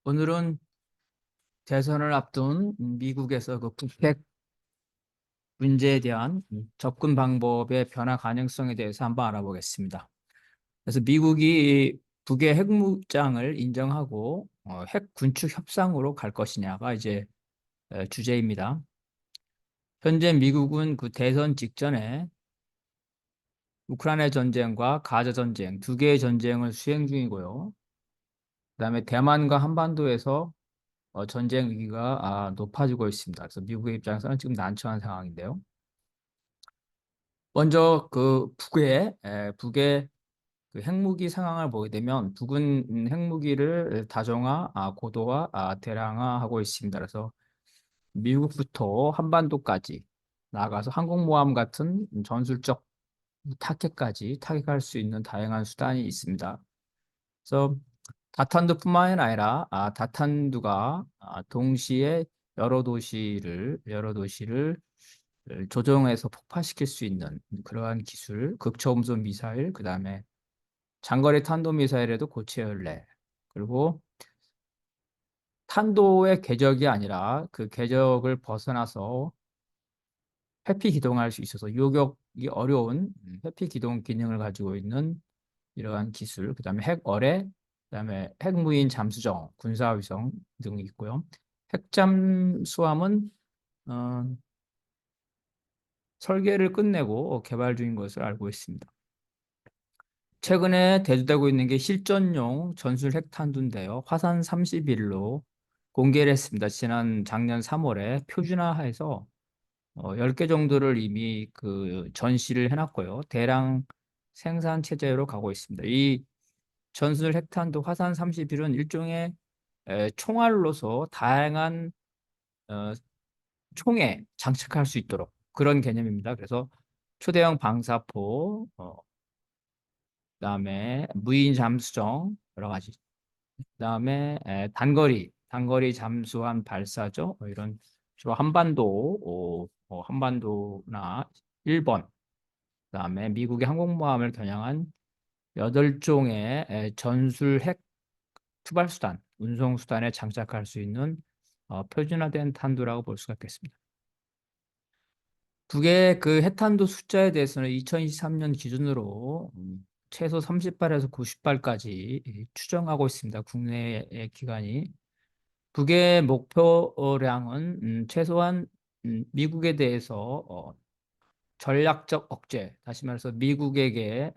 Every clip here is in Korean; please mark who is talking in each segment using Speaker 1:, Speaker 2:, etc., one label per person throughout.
Speaker 1: 오늘은 대선을 앞둔 미국에서 그 북핵 문제에 대한 접근 방법의 변화 가능성에 대해서 한번 알아보겠습니다. 그래서 미국이 북의 핵무장을 인정하고 핵 군축 협상으로 갈 것이냐가 이제 주제입니다. 현재 미국은 그 대선 직전에 우크라이나 전쟁과 가자 전쟁 두 개의 전쟁을 수행 중이고요. 그다음에 대만과 한반도에서 전쟁 위기가 높아지고 있습니다. 그래서 미국의 입장에서는 지금 난처한 상황인데요. 먼저 그 북의 그 핵무기 상황을 보게 되면 북은 핵무기를 다종화, 고도화, 대량화하고 있습니다. 그래서 미국부터 한반도까지 나아가서 항공모함 같은 전술적 타격까지 타격할 수 있는 다양한 수단이 있습니다. 그래서 다탄두뿐만 아니라 다탄두가 동시에 여러 도시를 조종해서 폭파시킬 수 있는 그러한 기술, 극초음속 미사일, 그다음에 장거리 탄도 미사일에도 고체 연례, 그리고 탄도의 궤적이 아니라 그 궤적을 벗어나서 회피 기동할 수 있어서 요격이 어려운 회피 기동 기능을 가지고 있는 이러한 기술, 그다음에 핵어뢰, 그다음에 핵무인 잠수정, 군사위성 등이 있고요. 핵잠수함은 어, 설계를 끝내고 개발 중인 것을 알고 있습니다. 최근에 대두되고 있는 게 실전용 전술 핵탄두인데요. 화산 31로 공개를 했습니다. 작년 3월에 표준화해서 10개 정도를 이미 그 전시를 해놨고요. 대량 생산 체제로 가고 있습니다. 이 전술 핵탄두 화산 31은 일종의 총알로서 다양한 어, 총에 장착할 수 있도록 그런 개념입니다. 그래서 초대형 방사포, 그다음에 무인 잠수정 여러 가지, 그다음에 단거리 잠수함 발사죠. 이런 주로 한반도나 일본, 그다음에 미국의 항공모함을 겨냥한 8종의 전술 핵 투발 수단, 운송 수단에 장착할 수 있는 표준화된 탄두라고 볼 수가 있겠습니다. 북의 그 핵탄두 숫자에 대해서는 2023년 기준으로 최소 30발에서 90발까지 추정하고 있습니다. 국내의 기관이. 북의 목표량은 최소한 미국에 대해서 전략적 억제, 다시 말해서 미국에게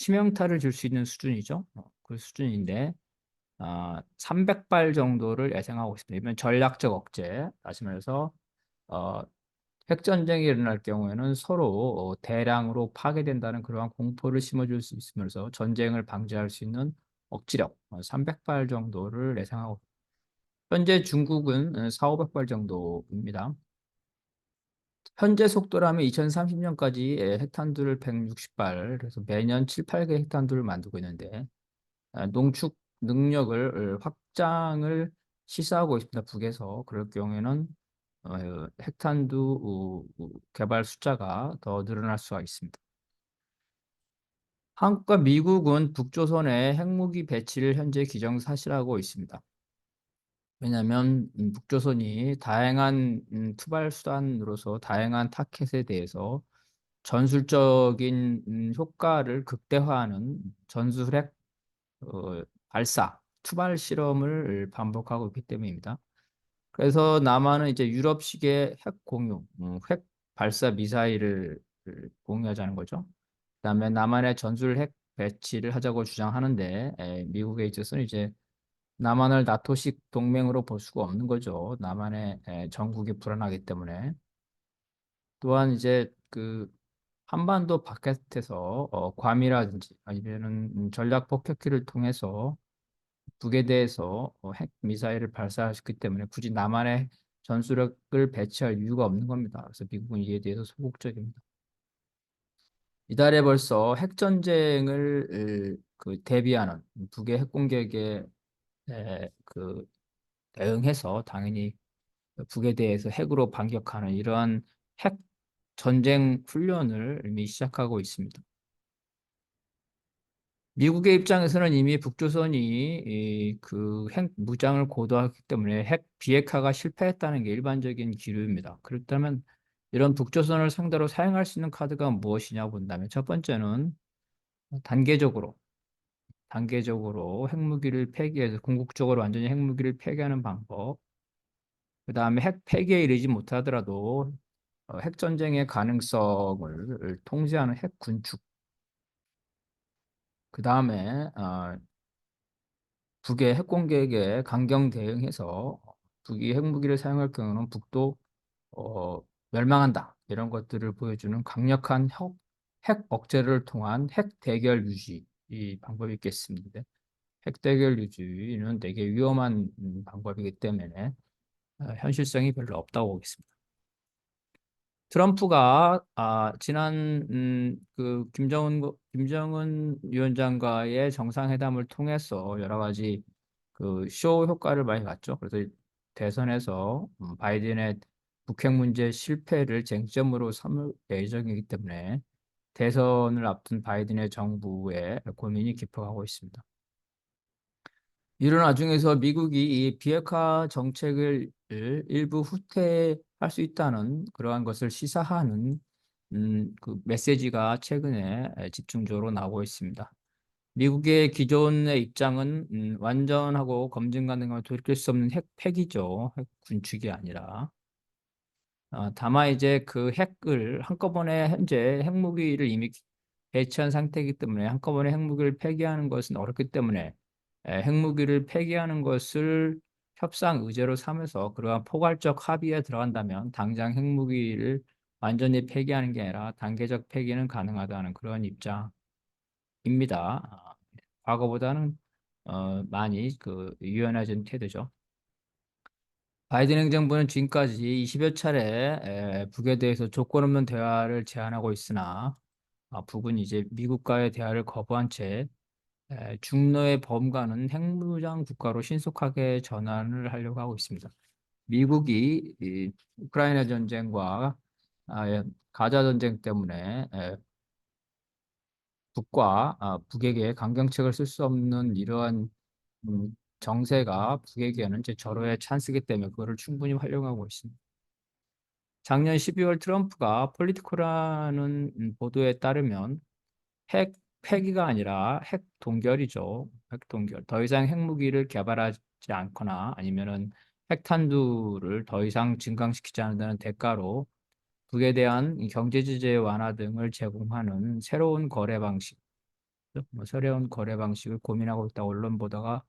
Speaker 1: 치명타를 줄 수 있는 수준이죠. 그 수준인데 300발 정도를 예상하고 있습니다. 이번 전략적 억제, 다시 말해서 어, 핵전쟁이 일어날 경우에는 서로 대량으로 파괴된다는 그러한 공포를 심어줄 수 있으면서 전쟁을 방지할 수 있는 억지력 300발 정도를 예상하고, 현재 중국은 4, 500발 정도입니다. 현재 속도라면 2030년까지 핵탄두를 160발, 그래서 매년 7, 8개 핵탄두를 만들고 있는데 농축 능력을 확장을 시사하고 있습니다. 북에서. 그럴 경우에는 핵탄두 개발 숫자가 더 늘어날 수가 있습니다. 한국과 미국은 북조선에 핵무기 배치를 현재 기정사실하고 있습니다. 왜냐하면 북조선이 다양한 투발 수단으로서 다양한 타켓에 대해서 전술적인 효과를 극대화하는 전술핵 발사, 투발 실험을 반복하고 있기 때문입니다. 그래서 남한은 이제 유럽식의 핵 공유, 핵 발사 미사일을 공유하자는 거죠. 그다음에 남한의 전술 핵 배치를 하자고 주장하는데 미국에 있어서는 이제 남한을 나토식 동맹으로 볼 수가 없는 거죠. 남한의 전국이 불안하기 때문에. 또한 이제 그 한반도 바깥에서 괌이라든지 아니면은 전략 폭격기를 통해서 북에 대해서 핵 미사일을 발사했기 때문에 굳이 남한에 전술핵을 배치할 이유가 없는 겁니다. 그래서 미국은 이에 대해서 소극적입니다. 이달에 벌써 핵 전쟁을 그 대비하는 북의 핵 공격에 그 대응해서 당연히 북에 대해서 핵으로 반격하는 이러한 핵 전쟁 훈련을 이미 시작하고 있습니다. 미국의 입장에서는 이미 북조선이 그 핵 무장을 고도화했기 때문에 핵 비핵화가 실패했다는 게 일반적인 기류입니다. 그렇다면 이런 북조선을 상대로 사용할 수 있는 카드가 무엇이냐 본다면 첫 번째는 단계적으로 핵무기를 폐기해서 궁극적으로 완전히 핵무기를 폐기하는 방법. 그다음에 핵 폐기에 이르지 못하더라도 핵 전쟁의 가능성을 통제하는 핵 군축. 그다음에 북의 핵 공격에 강경 대응해서 북이 핵무기를 사용할 경우는 북도 어, 멸망한다. 이런 것들을 보여주는 강력한 핵 억제를 통한 핵 대결 유지 이 방법이 있겠습니다. 핵 대결 유지는 되게 위험한 방법이기 때문에 현실성이 별로 없다고 보겠습니다. 트럼프가 지난 그 김정은 위원장과의 정상회담을 통해서 여러 가지 그 쇼 효과를 많이 봤죠. 그래서 대선에서 바이든의 북핵 문제 실패를 쟁점으로 삼을 예정이기 때문에 대선을 앞둔 바이든의 정부의 고민이 깊어가고 있습니다. 이런 와중에서 미국이 이 비핵화 정책을 일부 후퇴할 수 있다는 그러한 것을 시사하는 그 메시지가 최근에 집중적으로 나오고 있습니다. 미국의 기존의 입장은 완전하고 검증 가능하고 돌이킬 수 없는 핵 폐기죠. 핵 군축이 아니라. 다만 이제 그 핵을 한꺼번에 현재 핵무기를 이미 배치한 상태이기 때문에 한꺼번에 핵무기를 폐기하는 것은 어렵기 때문에 핵무기를 폐기하는 것을 협상 의제로 삼아서 그러한 포괄적 합의에 들어간다면 당장 핵무기를 완전히 폐기하는 게 아니라 단계적 폐기는 가능하다는 그런 입장입니다. 과거보다는 많이 그 유연해진 태도죠. 바이든 행정부는 지금까지 20여 차례 북에 대해서 조건 없는 대화를 제안하고 있으나 북은 이제 미국과의 대화를 거부한 채 중로의 범과는 핵무장 국가로 신속하게 전환을 하려고 하고 있습니다. 미국이 이 우크라이나 전쟁과 가자 전쟁 때문에 북에게 강경책을 쓸 수 없는 이러한 정세가 북에게는 이제 절호의 찬스이기 때문에 그거를 충분히 활용하고 있습니다. 작년 12월 트럼프가 폴리티코라는 보도에 따르면 핵 폐기가 아니라 핵 동결이죠. 핵 동결. 더 이상 핵무기를 개발하지 않거나 아니면은 핵탄두를 더 이상 증강시키지 않는다는 대가로 북에 대한 경제 제재 완화 등을 제공하는 새로운 거래 방식, 새로운 거래 방식을 고민하고 있다 언론 보도가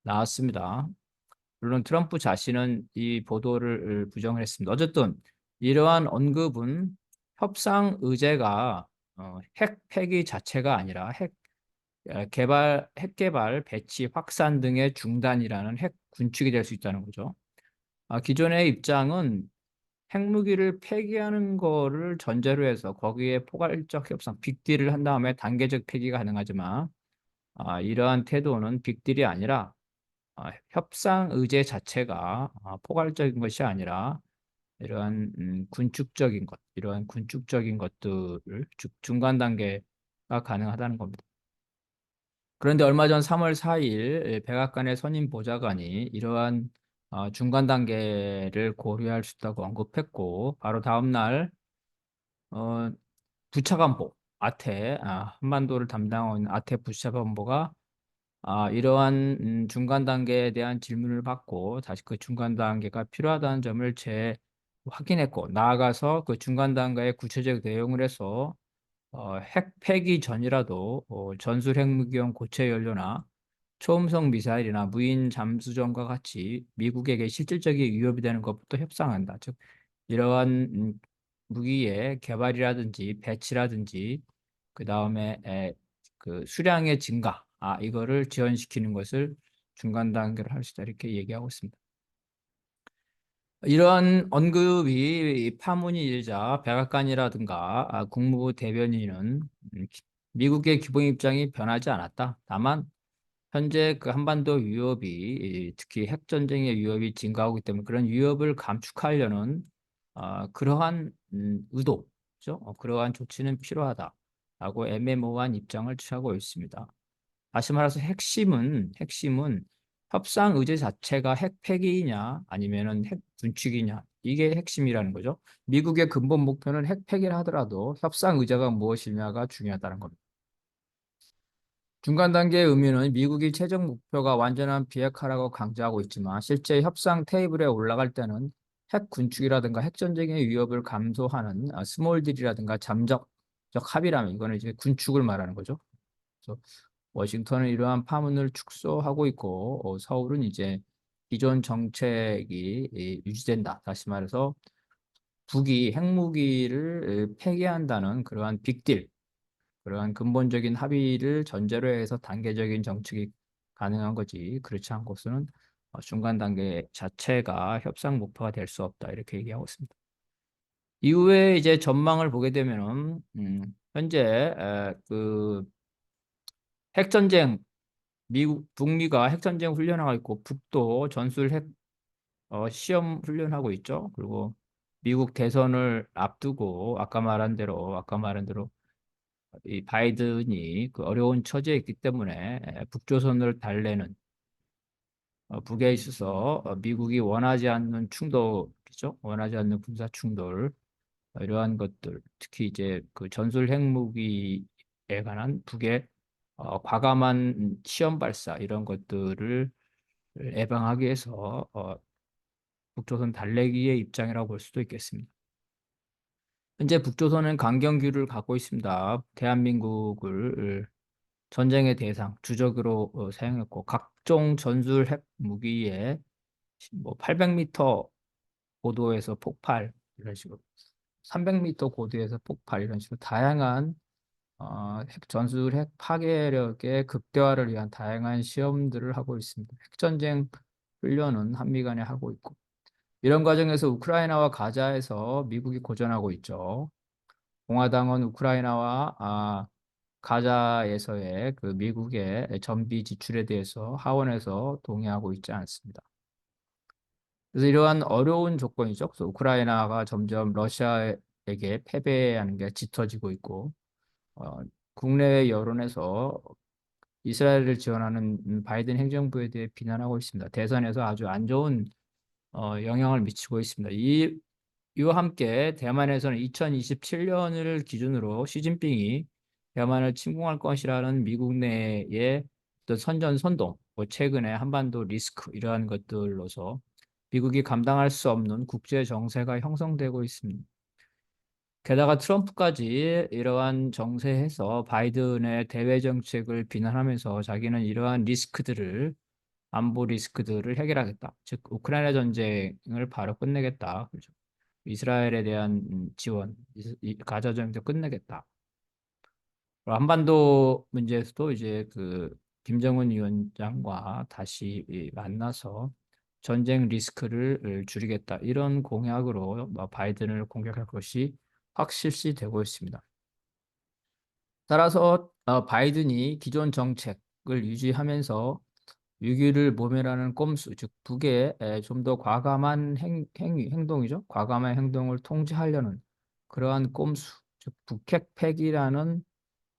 Speaker 1: 나왔습니다. 물론 트럼프 자신은 이 보도를 부정을 했습니다. 어쨌든 이러한 언급은 협상 의제가 핵 폐기 자체가 아니라 핵 개발, 배치, 확산 등의 중단이라는 핵 군축이 될 수 있다는 거죠. 기존의 입장은 핵무기를 폐기하는 거를 전제로 해서 거기에 포괄적 협상, 빅딜을 한 다음에 단계적 폐기가 가능하지만 이러한 태도는 빅딜이 아니라 협상 의제 자체가 포괄적인 것이 아니라 이러한 군축적인 것들을 중간 단계가 가능하다는 겁니다. 그런데 얼마 전 3월 4일 백악관의 선임 보좌관이 이러한 중간 단계를 고려할 수 있다고 언급했고 바로 다음 날 어, 부차관보 한반도를 담당하고 있는 아태 부차관보가 이러한 중간 단계에 대한 질문을 받고 다시 그 중간 단계가 필요하다는 점을 확인했고 나아가서 그 중간 단계의 구체적 내용을 해서 핵 폐기 전이라도 전술 핵무기용 고체 연료나 초음속 미사일이나 무인 잠수정과 같이 미국에게 실질적인 위협이 되는 것부터 협상한다. 즉 이러한 무기의 개발이라든지 배치라든지 그 다음에 그 수량의 증가, 이거를 지연시키는 것을 중간 단계로 할 수 있다 이렇게 얘기하고 있습니다. 이러한 언급이 파문이 일자 백악관이라든가 국무부 대변인은 미국의 기본 입장이 변하지 않았다. 다만 현재 그 한반도 위협이 특히 핵 전쟁의 위협이 증가하고 있기 때문에 그런 위협을 감축하려는 그러한 의도죠. 그러한 조치는 필요하다라고 애매모호한 입장을 취하고 있습니다. 다시 말해서 핵심은 협상 의제 자체가 핵 폐기냐 아니면은 핵 군축이냐 이게 핵심이라는 거죠. 미국의 근본 목표는 핵 폐기를 하더라도 협상 의제가 무엇이냐가 중요하다는 겁니다. 중간 단계의 의미는 미국이 최종 목표가 완전한 비핵화라고 강조하고 있지만 실제 협상 테이블에 올라갈 때는 핵 군축이라든가 핵 전쟁의 위협을 감소하는 스몰 딜이라든가 잠적적 합의라면 이거는 이제 군축을 말하는 거죠. 그래서 워싱턴은 이러한 파문을 축소하고 있고 서울은 이제 기존 정책이 유지된다. 다시 말해서 북이 핵무기를 폐기한다는 그러한 빅딜, 그러한 근본적인 합의를 전제로 해서 단계적인 정책이 가능한 거지. 그렇지 않고서는 중간 단계 자체가 협상 목표가 될 수 없다. 이렇게 얘기하고 있습니다. 이후에 이제 전망을 보게 되면은 현재 그 핵전쟁 북미가 핵전쟁 훈련하고 있고 북도 전술 핵 시험 훈련하고 있죠. 그리고 미국 대선을 앞두고 아까 말한 대로 이 바이든이 그 어려운 처지에 있기 때문에 북조선을 달래는 북에 있어서 미국이 원하지 않는 충돌이죠. 원하지 않는 군사 충돌 이러한 것들 특히 이제 그 전술 핵무기에 관한 북의 과감한 시험 발사 이런 것들을 예방하기 위해서 북조선 달래기의 입장이라고 볼 수도 있겠습니다. 현재 북조선은 강경규를 갖고 있습니다. 대한민국을 전쟁의 대상, 주적으로 사용했고 각종 전술 핵 무기에 뭐 800m 고도에서 폭발 이런 식으로 300m 고도에서 폭발 이런 식으로 다양한 핵 전술 핵 파괴력의 극대화를 위한 다양한 시험들을 하고 있습니다. 핵전쟁 훈련은 한미 간에 하고 있고 이런 과정에서 우크라이나와 가자에서 미국이 고전하고 있죠. 공화당은 우크라이나와 가자에서의 그 미국의 전비 지출에 대해서 하원에서 동의하고 있지 않습니다. 그래서 이러한 어려운 조건이죠. 그래서 우크라이나가 점점 러시아에게 패배하는 게 짙어지고 있고 어, 국내 여론에서 이스라엘을 지원하는 바이든 행정부에 대해 비난하고 있습니다. 대선에서 아주 안 좋은 영향을 미치고 있습니다. 이와 함께 대만에서는 2027년을 기준으로 시진핑이 대만을 침공할 것이라는 미국 내의 어떤 선전 선동, 뭐 최근에 한반도 리스크 이러한 것들로서 미국이 감당할 수 없는 국제 정세가 형성되고 있습니다. 게다가 트럼프까지 이러한 정세에서 바이든의 대외 정책을 비난하면서 자기는 이러한 리스크들을 안보 리스크들을 해결하겠다. 즉 우크라이나 전쟁을 바로 끝내겠다. 그렇죠. 이스라엘에 대한 지원, 가자 전쟁도 끝내겠다. 한반도 문제에서도 이제 그 김정은 위원장과 다시 만나서 전쟁 리스크를 줄이겠다. 이런 공약으로 바이든을 공격할 것이 확실시되고 있습니다. 따라서 바이든이 기존 정책을 유지하면서 위기를 모면하는 꼼수, 즉 북의 좀 더 과감한 행동이죠. 과감한 행동을 통제하려는 그러한 꼼수, 즉 북핵 폐기라는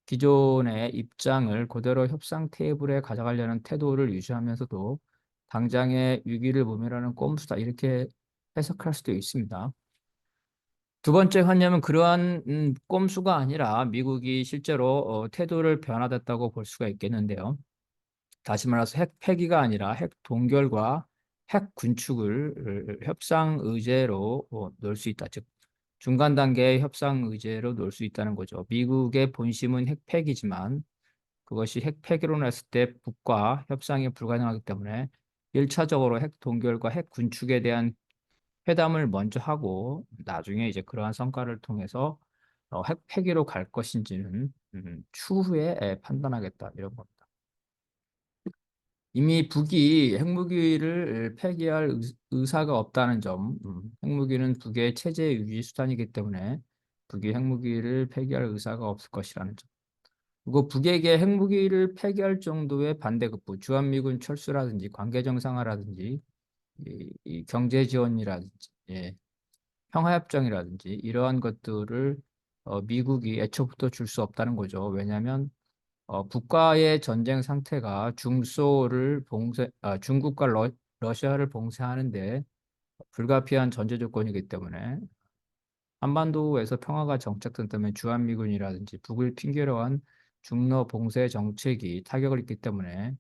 Speaker 1: 기존의 입장을 그대로 협상 테이블에 가져가려는 태도를 유지하면서도 당장의 위기를 모면하는 꼼수다 이렇게 해석할 수도 있습니다. 두 번째 관념은 그러한 꼼수가 아니라 미국이 실제로 태도를 변화됐다고 볼 수가 있겠는데요. 다시 말해서 핵 폐기가 아니라 핵 동결과 핵 군축을 협상 의제로 놓을 수 있다. 즉 중간 단계의 협상 의제로 놓을 수 있다는 거죠. 미국의 본심은 핵 폐기지만 그것이 핵 폐기로 났을 때 북과 협상이 불가능하기 때문에 1차적으로 핵 동결과 핵 군축에 대한 회담을 먼저 하고 나중에 이제 그러한 성과를 통해서 핵 폐기로 갈 것인지는 추후에 판단하겠다 이런 겁니다. 이미 북이 핵무기를 폐기할 의사가 없다는 점, 핵무기는 북의 체제 유지 수단이기 때문에 북이 핵무기를 폐기할 의사가 없을 것이라는 점. 그리고 북에게 핵무기를 폐기할 정도의 반대급부, 주한미군 철수라든지 관계 정상화라든지 이 경제 지원이라든지 평화협정이라든지 이러한 것들을 미국이 애초부터 줄 수 없다는 거죠. 왜냐하면 북과의 전쟁 상태가 중국과 러시아를 봉쇄하는데 불가피한 전제 조건이기 때문에 한반도에서 평화가 정착된다면 주한미군이라든지 북을 핑계로 한 중러 봉쇄 정책이 타격을 입기 때문에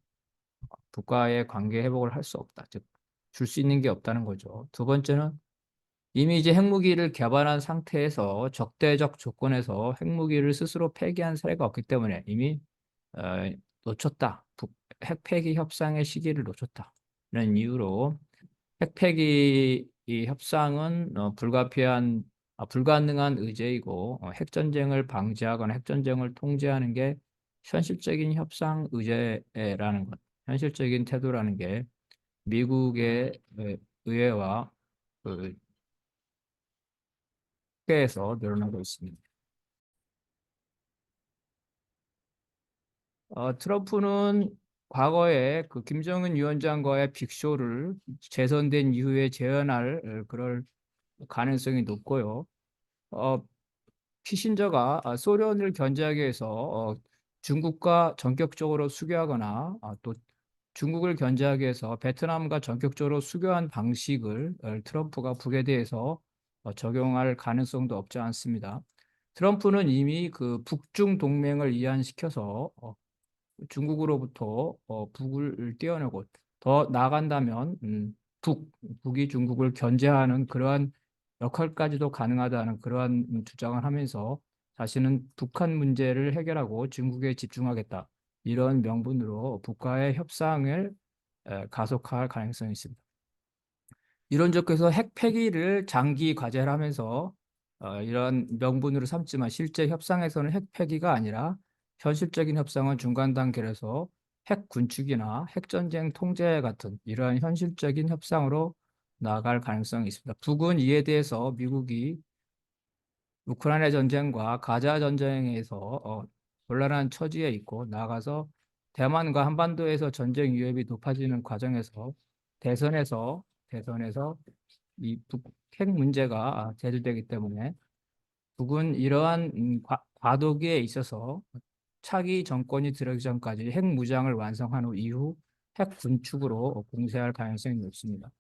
Speaker 1: 북과의 관계 회복을 할 수 없다. 즉, 줄 수 있는 게 없다는 거죠. 두 번째는 이미 이제 핵무기를 개발한 상태에서 적대적 조건에서 핵무기를 스스로 폐기한 사례가 없기 때문에 이미 어, 놓쳤다. 핵 폐기 협상의 시기를 놓쳤다. 이런 이유로 핵 폐기 이 협상은 불가능한 의제이고 핵전쟁을 방지하거나 핵전쟁을 통제하는 게 현실적인 협상 의제라는 것, 현실적인 태도라는 게 미국의 의회와 그 국회에서 늘어나고 있습니다. 트럼프는 과거에 그 김정은 위원장과의 빅쇼를 재선된 이후에 재현할 그럴 가능성이 높고요. 어, 키신저가 소련을 견제하기 위해서 중국과 전격적으로 수교하거나 또 중국을 견제하기 위해서 베트남과 전격적으로 수교한 방식을 트럼프가 북에 대해서 적용할 가능성도 없지 않습니다. 트럼프는 이미 그 북중 동맹을 이완시켜서 중국으로부터 북을 떼어내고 더 나아간다면 북이 중국을 견제하는 그러한 역할까지도 가능하다는 그러한 주장을 하면서 자신은 북한 문제를 해결하고 중국에 집중하겠다. 이런 명분으로 북과의 협상을 가속화할 가능성이 있습니다. 이런 쪽에서 핵 폐기를 장기 과제를 하면서 이런 명분으로 삼지만 실제 협상에서는 핵 폐기가 아니라 현실적인 협상은 중간 단계에서 핵 군축이나 핵 전쟁 통제 같은 이러한 현실적인 협상으로 나아갈 가능성이 있습니다. 북은 이에 대해서 미국이 우크라이나 전쟁과 가자 전쟁에서 곤란한 처지에 있고 나아가서 대만과 한반도에서 전쟁 위협이 높아지는 과정에서 대선에서 이 북핵 문제가 제기되기 때문에 북은 이러한 과도기에 있어서 차기 정권이 들어오기 전까지 핵 무장을 완성한 후 이후 핵 군축으로 공세할 가능성이 높습니다.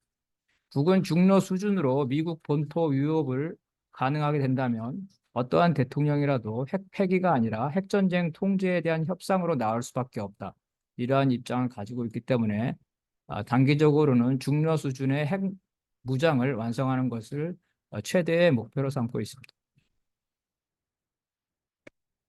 Speaker 1: 북은 중러 수준으로 미국 본토 위협을 가능하게 된다면 어떠한 대통령이라도 핵 폐기가 아니라 핵전쟁 통제에 대한 협상으로 나올 수밖에 없다. 이러한 입장을 가지고 있기 때문에 단기적으로는 중러 수준의 핵 무장을 완성하는 것을 최대의 목표로 삼고 있습니다.